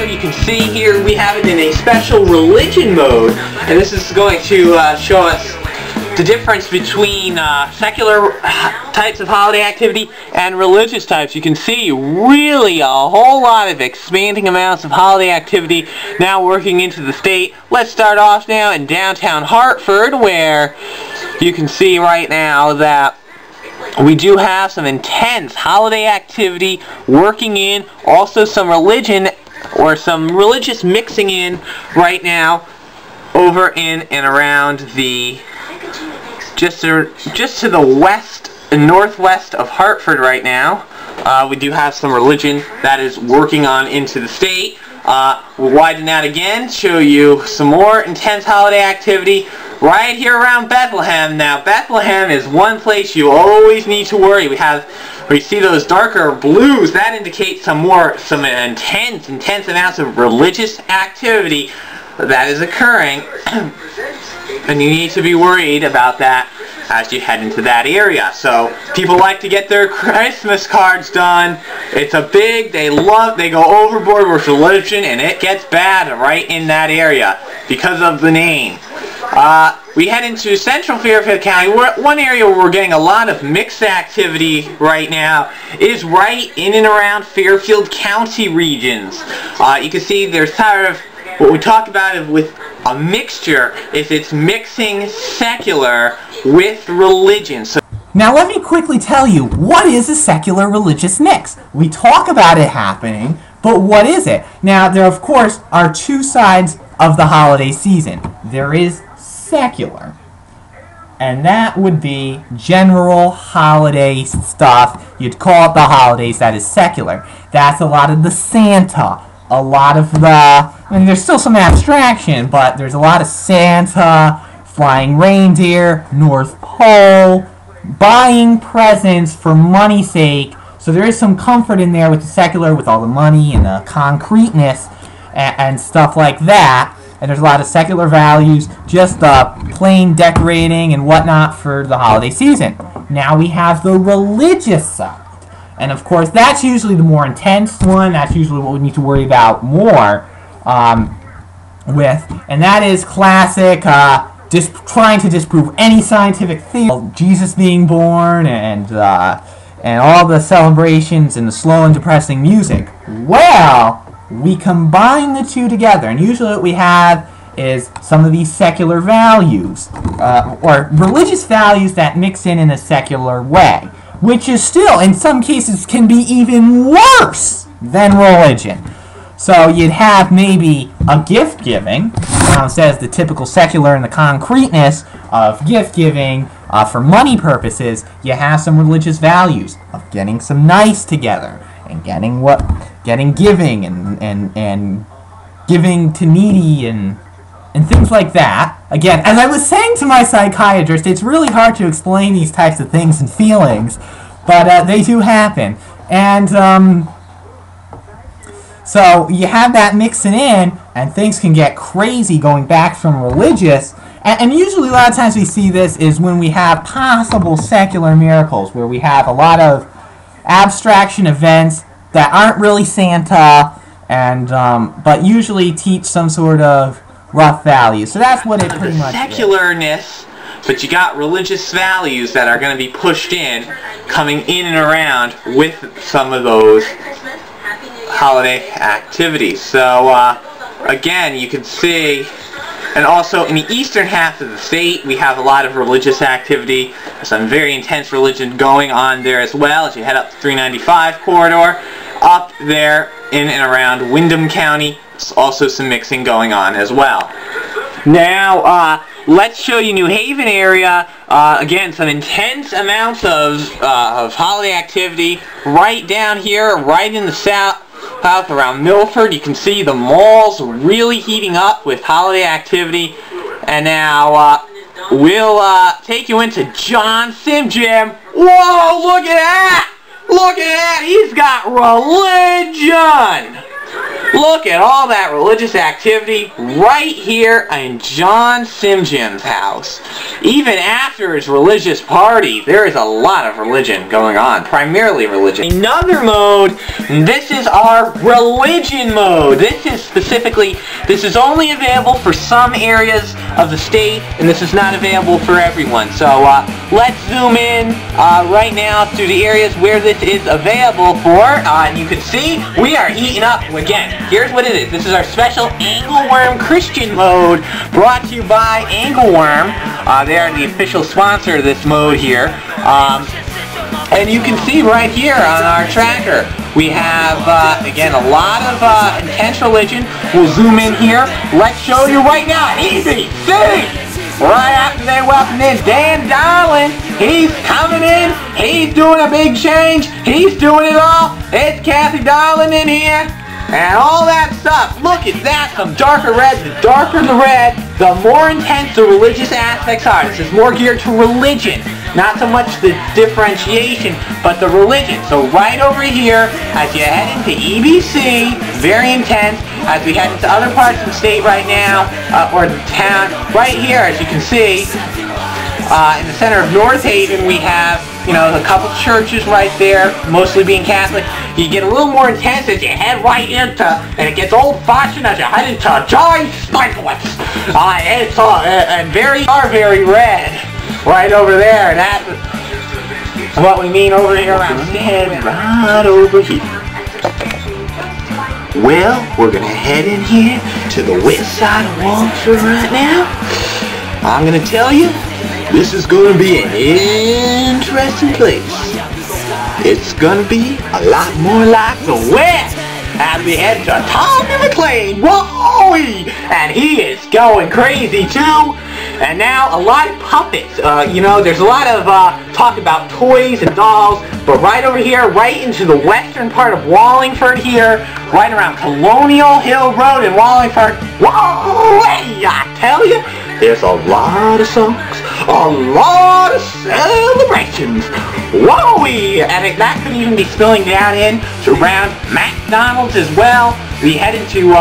also you can see here we have it in a special religion mode, and this is going to show us the difference between secular types of holiday activity and religious types. You can see really a whole lot of expanding amounts of holiday activity now working into the state. Let's start off now in downtown Hartford, where you can see right now that we do have some intense holiday activity working in, also some religion or some religious mixing in right now over in and around the just to the west and northwest of Hartford right now. We do have some religion that is working on into the state. We'll widen that again, show you some more intense holiday activity right here around Bethlehem. Now, Bethlehem is one place you always need to worry. We see those darker blues. That indicates some intense amounts of religious activity that is occurring. And you need to be worried about that as you head into that area. So people like to get their Christmas cards done. It's they go overboard with religion, and it gets bad right in that area because of the name. We head into central Fairfield County. One area where we're getting a lot of mixed activity right now is right in and around Fairfield County regions. You can see there's sort of what we talk about it with a mixture is it's mixing secular with religion. So now let me quickly tell you, what is a secular religious mix? We talk about it happening, but what is it? Now there of course are two sides of the holiday season. There is secular, and that would be general holiday stuff. You'd call it the holidays, that is secular. That's a lot of the Santa, a lot of there's still some abstraction, but there's a lot of Santa, flying reindeer, North Pole, buying presents for money's sake. So there is some comfort in there with the secular, with all the money and the concreteness and stuff like that. And there's a lot of secular values, just plain decorating and whatnot for the holiday season. Now we have the religious side. And of course, that's usually the more intense one. That's usually what we need to worry about more with. And that is classic, trying to disprove any scientific theory. Jesus being born and all the celebrations and the slow and depressing music. Well, we combine the two together. And usually what we have is some of these secular values, or religious values that mix in a secular way, which is still, in some cases, can be even worse than religion. So you'd have maybe a gift giving, says the typical secular and the concreteness of gift giving for money purposes. You have some religious values of getting some nice together and getting giving and giving to needy and things like that. Again, as I was saying to my psychiatrist, it's really hard to explain these types of things and feelings, but they do happen. And so you have that mixing in, and things can get crazy going back from religious. And usually a lot of times we see this is when we have possible secular miracles, where we have a lot of abstraction events that aren't really Santa, and but usually teach some sort of rough value. So that's what it pretty much is. Secularness, but you got religious values that are going to be pushed in, coming in and around with some of those holiday activities. So again, you can see, and also in the eastern half of the state, we have a lot of religious activity. There's some very intense religion going on there as well as you head up the 395 corridor. Up there in and around Windham County, there's also some mixing going on as well. Now, let's show you New Haven area. Again, some intense amounts of holiday activity right down here, right in the south around Milford. You can see the malls really heating up with holiday activity. And now, we'll take you into John Sim Jim. Whoa, look at that! Look at that! He's got religion! Look at all that religious activity right here in John Simjim's house. Even after his religious party, there is a lot of religion going on, primarily religion. Another mode, this is our religion mode. This is only available for some areas of the state, and this is not available for everyone. So let's zoom in right now to the areas where this is available for, and you can see we are heating up again. Here's what it is. This is our special Angleworm Christian Mode, brought to you by Angleworm. They are the official sponsor of this mode here. And you can see right here on our tracker, we have, again, a lot of intense religion. We'll zoom in here. Let's show you right now. Easy! See! Right after they welcome in Dan Darling, he's coming in. He's doing a big change. He's doing it all. It's Kathy Darling in here. And all that stuff. Look at that. Some darker red. The darker the red, the more intense the religious aspects are. This is more geared to religion. Not so much the differentiation, but the religion. So right over here, as you head into EBC, very intense. As we head into other parts of the state right now, or the town, right here, as you can see, in the center of North Haven, we have, a couple churches right there, mostly being Catholic. You get a little more intense as you head right into, and it gets old-fashioned as you head into John Simjim's. It's and very red right over there. That's what we mean over here. I'm standing right over here. Well, we're going to head in here to the west side of Wallingford right now. I'm going to tell you, this is going to be an interesting place. It's going to be a lot more like the West as we head to Tommy McLean. Whoa! And he is going crazy too. And now a lot of puppets. There's a lot of talk about toys and dolls, but right over here, right into the western part of Wallingford here, right around Colonial Hill Road in Wallingford. Whoa! I tell you, there's a lot of songs, a lot of celebrations. Whoa! And that could even be spilling down in to around McDonald's as well. We head into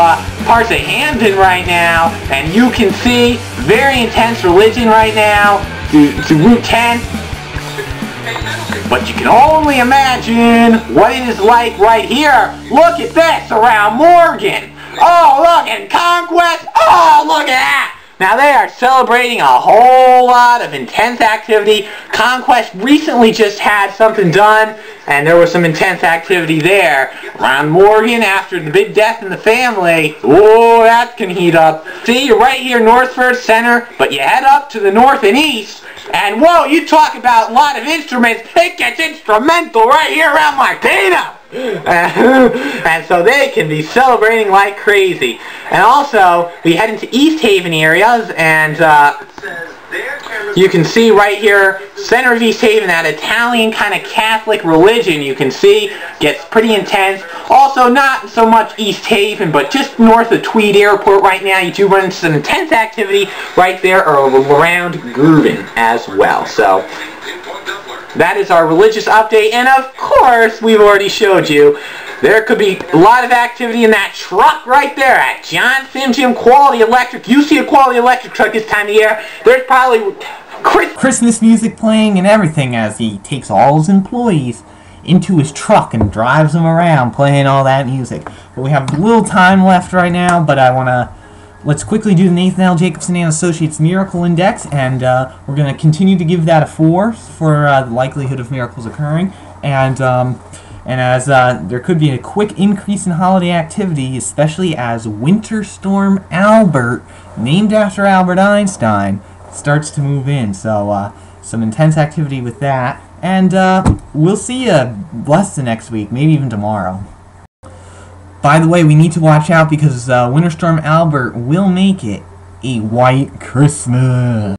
parts of Hampton right now, and you can see very intense religion right now to Route 10. But you can only imagine what it is like right here. Look at this around Morgan. Oh, look at Conquest. Oh, look at that. Now they are celebrating a whole lot of intense activity. Conquest recently just had something done, and there was some intense activity there. Around Morgan, after the big death in the family, oh, that can heat up. See, you're right here, Northford Center, but you head up to the north and east, and whoa, you talk about a lot of instruments. It gets instrumental right here around Martina. And so they can be celebrating like crazy. And also, we head into East Haven areas, and you can see right here, center of East Haven, that Italian kind of Catholic religion, you can see, gets pretty intense. Also, not so much East Haven, but just north of Tweed Airport right now, you do run into some intense activity right there or around Gourdon as well. So that is our religious update, and of course, we've already showed you, there could be a lot of activity in that truck right there at John Simjim Quality Electric. You see a Quality Electric truck this time of year, there's probably Christmas music playing and everything as he takes all his employees into his truck and drives them around playing all that music. But we have a little time left right now, but let's quickly do the Nathan L. Jacobson and Associates Miracle Index, and we're going to continue to give that a 4 for the likelihood of miracles occurring. And as there could be a quick increase in holiday activity, especially as Winter Storm Albert, named after Albert Einstein, starts to move in. So some intense activity with that. And we'll see you blessed the next week, maybe even tomorrow. By the way, we need to watch out because Winter Storm Albert will make it a white Christmas.